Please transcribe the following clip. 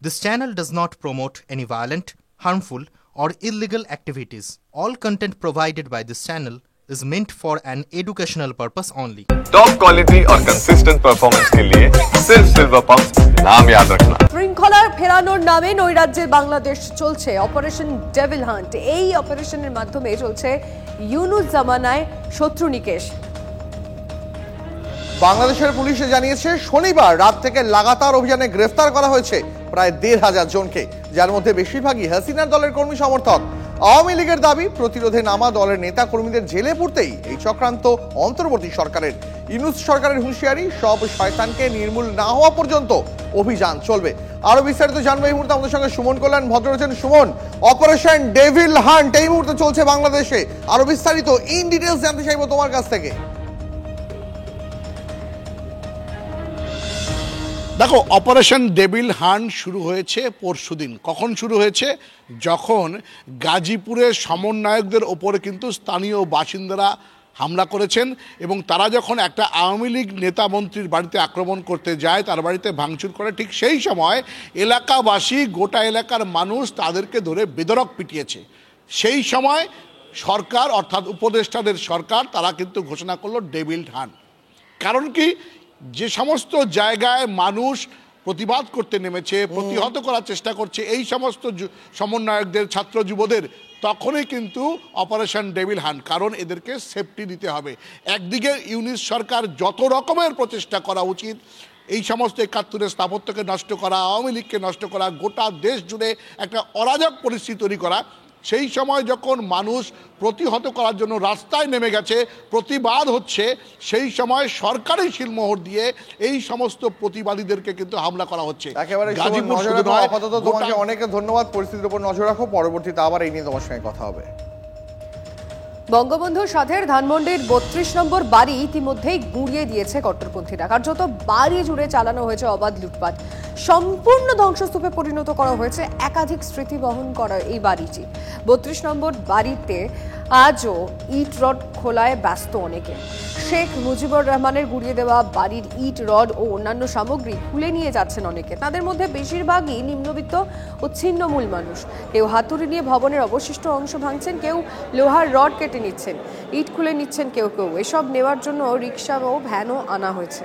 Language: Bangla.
This channel does not promote any violent, harmful, or illegal activities. All content provided by this channel is meant for an educational purpose only. Top quality और कंसिस्टेंट परफॉर्मेंस के लिए सिर्फ सिल्वर पंप नाम याद रखना। শৃঙ্খলার ফেরানোর নামে নৈরাজ্যে বাংলাদেশ চলছে অপারেশন ডেভিল হান্ট। এই অপারেশনের মাধ্যমে চলছে ইউনুস জামানায় শত্রু নিকেশ। বাংলাদেশের পুলিশে জানিয়েছে শনিবার রাত থেকে লাগাতার অভিযানে গ্রেফতার করা হয়েছে প্রায় ১৫০০ জনকে, যার মধ্যে বেশিরভাগই হাসিনার দলের কর্মী সমর্থক। আওয়ামী লীগের দাবি, প্রতিরোধে নামা দলের নেতা কর্মীদের জেলে পুরতেই এই চক্রান্ত অন্তর্বর্তী সরকারের। ইউনূস সরকারের হুঁশিয়ারি, সব শয়তানকে নির্মূল না হওয়া পর্যন্ত অভিযান চলবে। আরো বিস্তারিত জানবো এই মুহূর্তে আমাদের সঙ্গে সুমন কল্যাণ ভদ্র রয়েছেন। সুমন, অপারেশন ডেভিল হান্ট এই মুহূর্তে চলছে বাংলাদেশে, আরো বিস্তারিত ইন ডিটেইলস জানতে চাইবো তোমার কাছ থেকে। দেখো, অপারেশন ডেভিল হান্ট শুরু হয়েছে পরশুদিন। কখন শুরু হয়েছে? যখন গাজীপুরের সমন্বয়কদের ওপরে কিন্তু স্থানীয় বাসিন্দারা হামলা করেছেন এবং তারা যখন একটা আওয়ামী লীগ নেতা মন্ত্রীর বাড়িতে আক্রমণ করতে যায়, তার বাড়িতে ভাঙচুর করে, ঠিক সেই সময় এলাকাবাসী, গোটা এলাকার মানুষ তাদেরকে ধরে বেধড়ক পিটিয়েছে। সেই সময় সরকার, অর্থাৎ উপদেষ্টাদের সরকার, তারা কিন্তু ঘোষণা করলো ডেভিল হান্ট। কারণ কি? যে সমস্ত জায়গায় মানুষ প্রতিবাদ করতে নেমেছে, প্রতিহত করার চেষ্টা করছে এই সমস্ত সমন্বয়কদের, ছাত্র যুবদের, তখনই কিন্তু অপারেশন ডেভিল হান্ট। কারণ এদেরকে সেফটি দিতে হবে। একদিকে ইউনূস সরকার যত রকমের প্রচেষ্টা করা উচিত, এই সমস্ত ৭১-এর স্থাপত্যকে নষ্ট করা, আওয়ামী লীগকে নষ্ট করা, গোটা দেশ জুড়ে একটা অরাজক পরিস্থিতি তৈরি করা, সেই সময় যখন মানুষ প্রতিহত করার জন্য রাস্তায় নেমে গেছে, প্রতিবাদ হচ্ছে, সেই সময় সরকারি শিলমোহর দিয়ে এই সমস্ত প্রতিবাদীদেরকে কিন্তু হামলা করা হচ্ছে। একেবারে আপাতত তোমাকে অনেক ধন্যবাদ। পরিস্থিতির উপর নজর রাখো, পরবর্তীতে আবার এই নিয়ে তোমার সঙ্গে কথা হবে। বঙ্গবন্ধু সাধের ধানমন্ডির ৩২ নম্বর বাড়ি ইতিমধ্যেই গুঁড়িয়ে দিয়েছে কট্টরপন্থীরা। কার্যত বাড়ি জুড়ে চালানো হয়েছে অবাধ লুটপাট। সম্পূর্ণ ধ্বংসস্তূপে পরিণত করা হয়েছে একাধিক স্মৃতি বহন করা এই বাড়িটি। ৩২ নম্বর বাড়িতে আজও ইট রড খোলায় ব্যস্ত অনেকে। শেখ মুজিবুর রহমানের গুঁড়িয়ে দেওয়া বাড়ির ইট রড ও অন্যান্য সামগ্রী খুলে নিয়ে যাচ্ছেন অনেকে। তাদের মধ্যে বেশিরভাগই নিম্নবিত্ত ও ছিন্নমূল মানুষ। কেউ হাতুড়ি নিয়ে ভবনের অবশিষ্ট অংশ ভাঙছেন, কেউ লোহার রড কেটে নিচ্ছেন, ইট খুলে নিচ্ছেন কেউ কেউ। এসব নেওয়ার জন্য রিকশা ও ভ্যানও আনা হয়েছে।